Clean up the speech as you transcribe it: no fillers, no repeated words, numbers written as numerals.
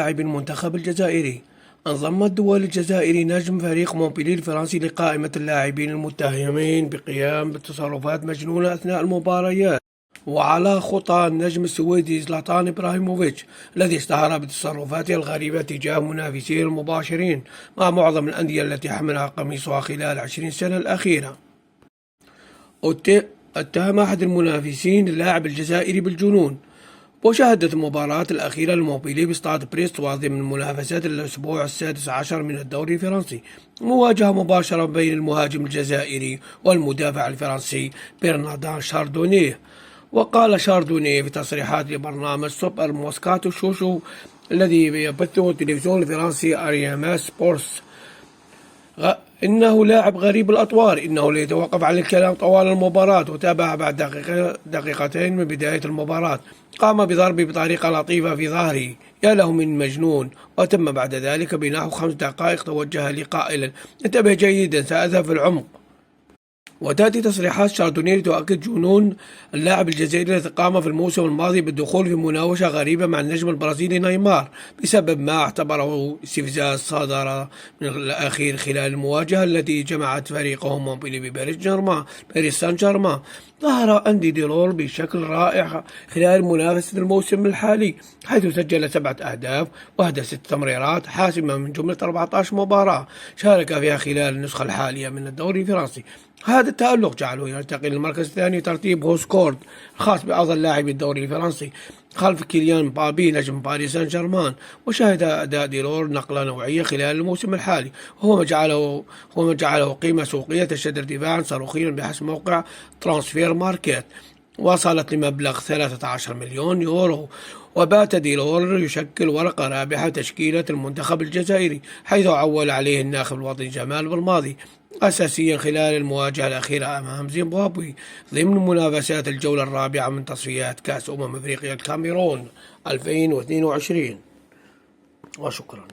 لاعب المنتخب الجزائري. انضم الدول الجزائري نجم فريق مونبلييه الفرنسي لقائمة اللاعبين المتهمين بالقيام بتصرفات مجنونة أثناء المباريات، وعلى خطى النجم السويدي زلاتان إبراهيموفيتش الذي اشتهر بتصرفاته الغريبة تجاه منافسيه المباشرين مع معظم الأندية التي حملها قميصها خلال 20 سنة الأخيرة. اتهم أحد المنافسين اللاعب الجزائري بالجنون. وشهدت المباراة الأخيرة لمونبلييه باستاد بريستوال ضمن منافسات الأسبوع السادس عشر من الدوري الفرنسي مواجهة مباشرة بين المهاجم الجزائري والمدافع الفرنسي برناردان شاردونيه. وقال شاردونيه في تصريحات لبرنامج سوبر موسكاتو شوشو الذي يبثه التلفزيون الفرنسي أرياما سبورتس: إنه لاعب غريب الأطوار، إنه لا يتوقف عن الكلام طوال المباراة. وتابع بعد دقيقتين من بداية المباراة قام بضربي بطريقة لطيفة في ظهري، يا له من مجنون. وتم بعد ذلك بنحو 5 دقائق توجه لي قائلا: انتبه جيدا، سأذهب في العمق. وتأتي تصريحات شاردونيه تؤكد جنون اللاعب الجزائري الذي قام في الموسم الماضي بالدخول في مناوشة غريبة مع النجم البرازيلي نيمار بسبب ما اعتبره استفزاز صدر من الأخير خلال المواجهة التي جمعت فريقه مونبلييه بباريس سان جيرمان. ظهر أندي ديرول بشكل رائع خلال منافسة الموسم الحالي، حيث سجل 7 أهداف وأهدى 6 تمريرات حاسمة من جملة 14 مباراة شارك فيها خلال النسخة الحالية من الدوري الفرنسي. هذا التألق جعله يرتقي للمركز الثاني ترتيب هوسكورد الخاص بأفضل لاعب الدوري الفرنسي خلف كيليان مبابي نجم باريس سان جيرمان. وشهد أداء ديرول نقلة نوعية خلال الموسم الحالي، وهو ما جعله قيمة سوقية تشهد ارتفاعا صاروخيا بحسب موقع ترانسفير ماركت وصلت لمبلغ 13 مليون يورو. وبات ديرول يشكل ورقة رابحة تشكيلة المنتخب الجزائري، حيث عول عليه الناخب الوطني جمال بالماضي أساسيا خلال المواجهة الأخيرة أمام زيمبابوي ضمن منافسات الجولة الرابعة من تصفيات كأس أمم أفريقيا الكاميرون 2022. وشكرا.